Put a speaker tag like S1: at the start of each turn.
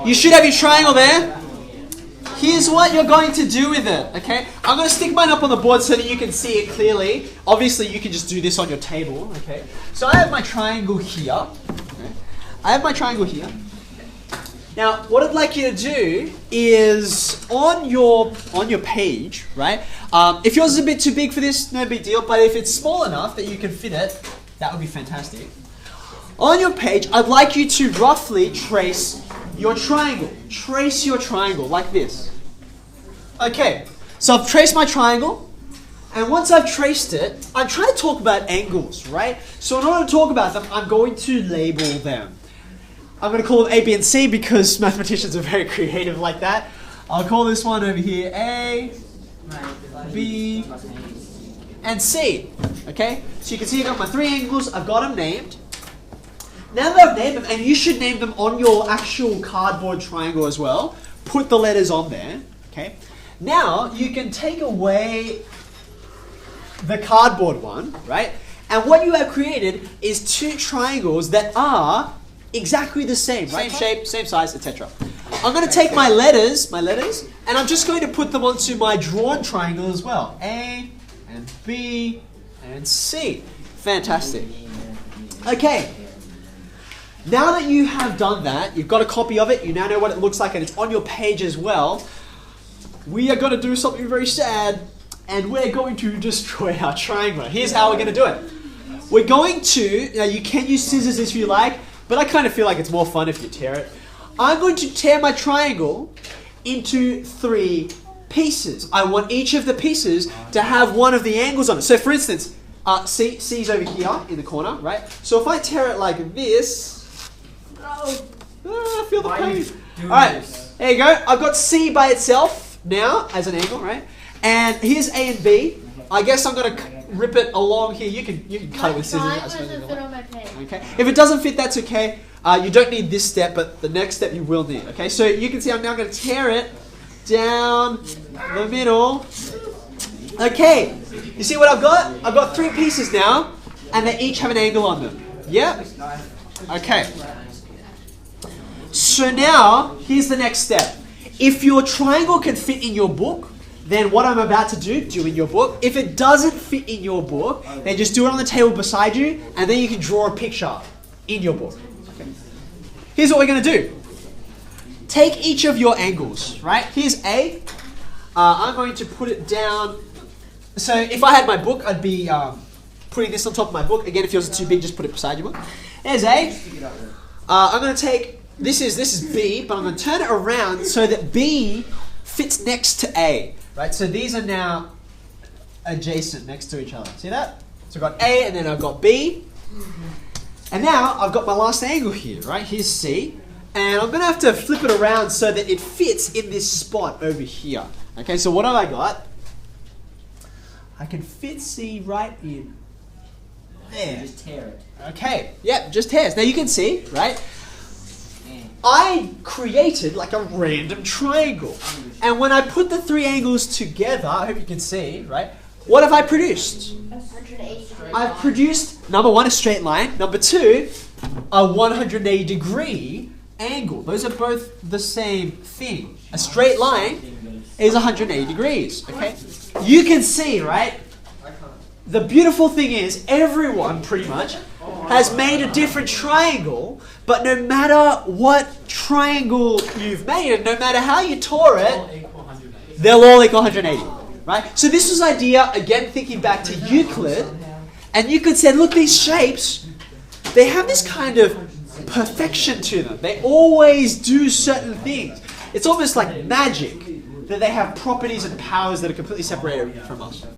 S1: You should have your triangle there. Here's what you're going to do with it, okay? I'm going to stick mine up on the board so that you can see it clearly. Obviously, you can just do this on your table, okay? So I have my triangle here. Okay? I have my triangle here. Now, what I'd like you to do is on your page, right? If yours is a bit too big for this, no big deal. But if it's small enough that you can fit it, that would be fantastic. On your page, I'd like you to roughly trace your triangle. Trace your triangle like this. Okay, so I've traced my triangle, and once I've traced it, I'm trying to talk about angles, right? So in order to talk about them, I'm going to label them. I'm going to call them A, B, and C because mathematicians are very creative like that. I'll call this one over here A, B, and C. Okay, so you can see I've got my three angles, I've got them named. Now that I've named them, and you should name them on your actual cardboard triangle as well, put the letters on there, okay? Now, you can take away the cardboard one, right? And what you have created is two triangles that are exactly the same, right? Same shape, same size, etc. I'm going to take my letters, and I'm just going to put them onto my drawn triangle as well. A, and B, and C. Fantastic. Okay. Now that you have done that, you've got a copy of it, you now know what it looks like, and it's on your page as well. We are going to do something very sad, and we're going to destroy our triangle. Here's how we're going to do it. We're going to, now you can use scissors if you like, but I kind of feel like it's more fun if you tear it. I'm going to tear my triangle into three pieces. I want each of the pieces to have one of the angles on it. So for instance, C's over here in the corner, right? So if I tear it like this, I feel the pain. Alright, there you go. I've got C by itself now as an angle, right? And here's A and B. I guess I'm going to rip it along here. You can cut it with scissors.
S2: Doesn't fit on my page.
S1: Okay. If it doesn't fit, that's okay. You don't need this step, but the next step you will need. Okay. So you can see I'm now going to tear it down the middle. Okay. You see what I've got? I've got three pieces now, and they each have an angle on them. Yeah. Okay. So now here's the next step. If your triangle can fit in your book, then what I'm about to do in your book. If it doesn't fit in your book, then just do it on the table beside you, and then you can draw a picture in your book. Okay. Here's what we're going to do. Take each of your angles, right? Here's A. I'm going to put it down. So if I had my book, I'd be putting this on top of my book. Again, if yours is too big, just put it beside your book. There's A. I'm going to take, this is B, but I'm going to turn it around so that B fits next to A. Right, so these are now adjacent next to each other. See that? So I've got A and then I've got B. And now I've got my last angle here, right? Here's C. And I'm going to have to flip it around so that it fits in this spot over here. Okay, so what have I got? I can fit C right in there.
S3: Just tear it.
S1: Okay, yep, just tears. Now you can see, right? I created like a random triangle. And when I put the three angles together, I hope you can see, right? What have I produced?
S2: 180 degrees.
S1: I've produced, number one, a straight line. Number two, a 180 degree angle. Those are both the same thing. A straight line is 180 degrees, okay? You can see, right? The beautiful thing is everyone pretty much has made a different triangle, but no matter what triangle you've made, and no matter how you tore it, they'll all equal 180, right? So this was idea, again, thinking back to Euclid, and you could say, look, these shapes, they have this kind of perfection to them. They always do certain things. It's almost like magic that they have properties and powers that are completely separated from us.